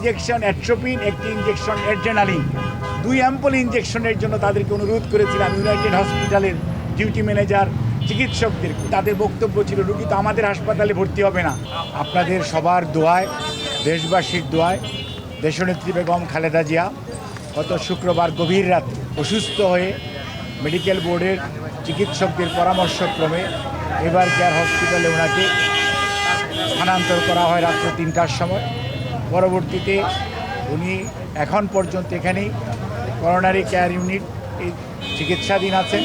Injection atropine, একটি injection adrenaline, 2 ampoule ইঞ্জেকশনের জন্য তাদেরকে অনুরোধ করেছিলাম ইউনাইটেড হসপিটালের ডিউটি ম্যানেজার চিকিৎসকদের। তাদের বক্তব্য ছিল রুগী তো আমাদের হাসপাতালে ভর্তি হবে না। আপনাদের সবার দোয়ায়, দেশবাসীর দোয়ায় দেশনেত্রী বেগম খালেদা জিয়া গত শুক্রবার গভীর রাতে অসুস্থ হয়ে মেডিকেল বোর্ডের চিকিৎসকদের পরামর্শক্রমে এভার কেয়ার হসপিটালে ওনাকে স্থানান্তর করা হয় রাত্র 3টার সময়। পরবর্তীতে উনি এখন পর্যন্ত এখানেই করোনারি কেয়ার ইউনিট চিকিৎসাধীন আছেন।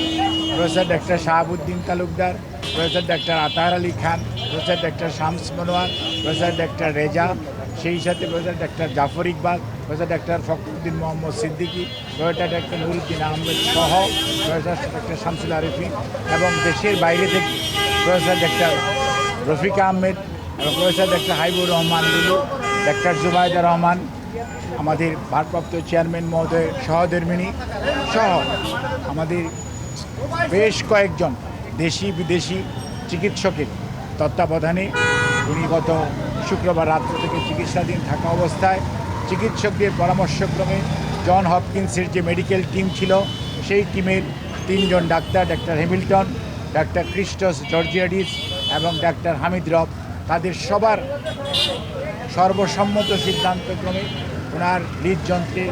Professor doctor Shahabuddin Talukdar, professor doctor Atahar Ali Khan, professor doctor Shams Monowar, professor doctor Reza, সেই সাথে professor doctor Zafar Iqbal, professor doctor Fakhruddin Mohammad Siddiqui, professor doctor Nuruddin Ahmed সহ প্রফেসর ডক্টর শামসুল আরিফিন এবং দেশের বাইরে থেকে প্রফেসর ডক্টর রফিকা আহমেদ এবং প্রফেসর ডক্টর হাইবুর রহমান লুলু, ডক্টর জুবাইদা রহমান, আমাদের ভারপ্রাপ্ত চেয়ারম্যান মহোদয় সহধর্মিণী সহ আমাদের বেশ কয়েকজন দেশি বিদেশি চিকিৎসকের তত্ত্বাবধানে উনি গত শুক্রবার রাত্র থেকে চিকিৎসাধীন থাকা অবস্থায় চিকিৎসকদের পরামর্শক্রমে জন হপকিন্সের যে মেডিকেল টিম ছিল সেই টিমের 3 জন ডাক্তার, ডাক্তার হ্যামিল্টন, ডাক্তার ক্রিস্টস জর্জিয়াডিস এবং ডাক্তার হামিদ রব, তাদের সবার সর্বসম্মত সিদ্ধান্তক্রমে ওনার হৃদযন্ত্রে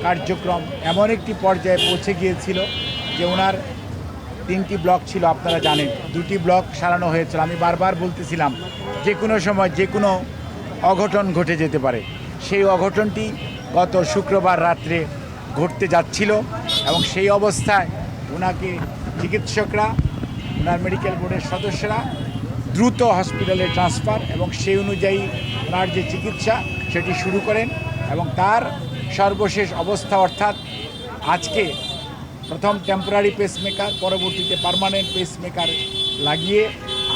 কার্যক্রম এমন একটি পর্যায়ে পৌঁছে গিয়েছিল যে ওনার 3টি ব্লক ছিল, আপনারা জানেন। 2টি ব্লক সারানো হয়েছিল। আমি বারবার বলতেছিলাম যে কোনো সময় যে কোনো অঘটন ঘটে যেতে পারে। সেই অঘটনটি গত শুক্রবার রাত্রে ঘটতে যাচ্ছিল এবং সেই অবস্থায় ওনাকে চিকিৎসকরা, ওনার মেডিকেল বোর্ডের সদস্যরা দ্রুত হসপিটালে ট্রান্সফার এবং সেই অনুযায়ী ওনার যে চিকিৎসা সেটি শুরু করেন এবং তার সর্বশেষ অবস্থা অর্থাৎ আজকে প্রথম টেম্পোরারি পেসমেকার, পরবর্তীতে পার্মানেন্ট পেসমেকার লাগিয়ে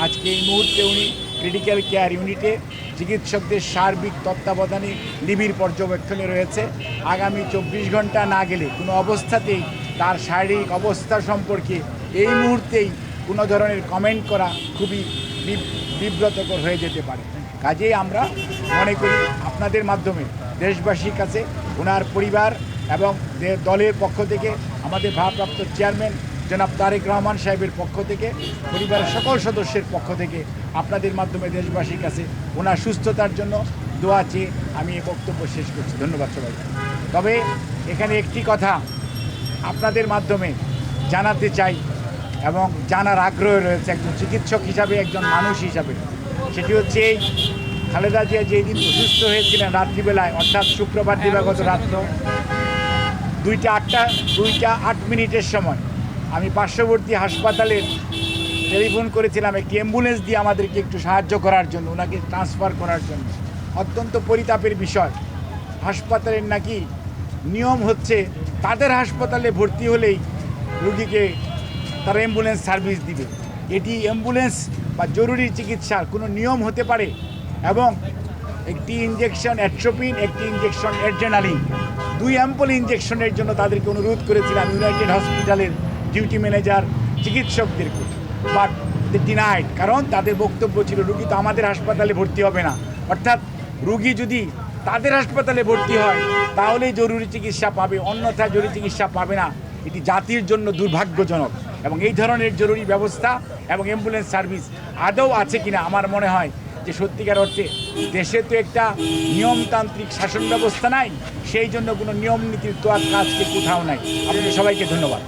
আজকে এই মুহূর্তে উনি ক্রিটিক্যাল কেয়ার ইউনিটে চিকিৎসকদের সার্বিক তত্ত্বাবধানে নিবিড় পর্যবেক্ষণে রয়েছে। আগামী 24 ঘন্টা না গেলে কোনো অবস্থাতেই তার শারীরিক অবস্থা সম্পর্কে এই মুহূর্তেই কোনো ধরনের কমেন্ট করা খুবই বিব্রতকর হয়ে যেতে পারে। কাজেই আমরা মনে করি আপনাদের মাধ্যমে দেশবাসীর কাছে ওনার পরিবার এবং দলের পক্ষ থেকে, আমাদের ভারপ্রাপ্ত চেয়ারম্যান জনাব তারেক রহমান সাহেবের পক্ষ থেকে, পরিবারের সকল সদস্যের পক্ষ থেকে আপনাদের মাধ্যমে দেশবাসীর কাছে ওনার সুস্থতার জন্য দোয়া চেয়ে আমি এই বক্তব্য শেষ করছি। ধন্যবাদ সবাই। তবে এখানে একটি কথা আপনাদের মাধ্যমে জানাতে চাই এবং জানার আগ্রহ রয়েছে একজন চিকিৎসক হিসাবে, একজন মানুষ হিসাবে। সেটি হচ্ছে এই খালেদা জিয়া যেই দিন অসুস্থ হয়েছিলেন রাত্রিবেলায়, অর্থাৎ শুক্রবার দিবাগত রাত্র 2টা 8 মিনিটের সময় আমি পার্শ্ববর্তী হাসপাতালের টেলিফোন করেছিলাম একটি অ্যাম্বুলেন্স দিয়ে আমাদেরকে একটু সাহায্য করার জন্য, ওনাকে ট্রান্সফার করার জন্য। অত্যন্ত পরিতাপের বিষয়, হাসপাতালের নাকি নিয়ম হচ্ছে তাদের হাসপাতালে ভর্তি হলেই রুগীকে তারা অ্যাম্বুলেন্স সার্ভিস দিবে। এটি অ্যাম্বুলেন্স বা জরুরি চিকিৎসার কোনো নিয়ম হতে পারে? এবং একটি ইঞ্জেকশন অ্যাট্রোপিন, একটি ইঞ্জেকশন অ্যাড্রেনালিন, 2 অ্যাম্পল ইঞ্জেকশনের জন্য তাদেরকে অনুরোধ করেছিলাম ইউনাইটেড হসপিটালের ডিউটি ম্যানেজার চিকিৎসকদেরকে, বাট দে ডিনাইড। কারণ তাদের বক্তব্য ছিল রুগী তো আমাদের হাসপাতালে ভর্তি হবে না। অর্থাৎ রুগী যদি তাদের হাসপাতালে ভর্তি হয় তাহলেই জরুরি চিকিৎসা পাবে, অন্যথায় জরুরি চিকিৎসা পাবে না। এটি জাতির জন্য দুর্ভাগ্যজনক এবং এই ধরনের জরুরি ব্যবস্থা এবং অ্যাম্বুলেন্স সার্ভিস আদৌ আছে কিনা আমার মনে হয় যে সত্যিকার অর্থে দেশে তো একটা নিয়মতান্ত্রিক শাসন ব্যবস্থা নাই, সেই জন্য কোনো নিয়ম নীতির তো আজকে কোথাও নাই। আপনাদের সবাইকে ধন্যবাদ।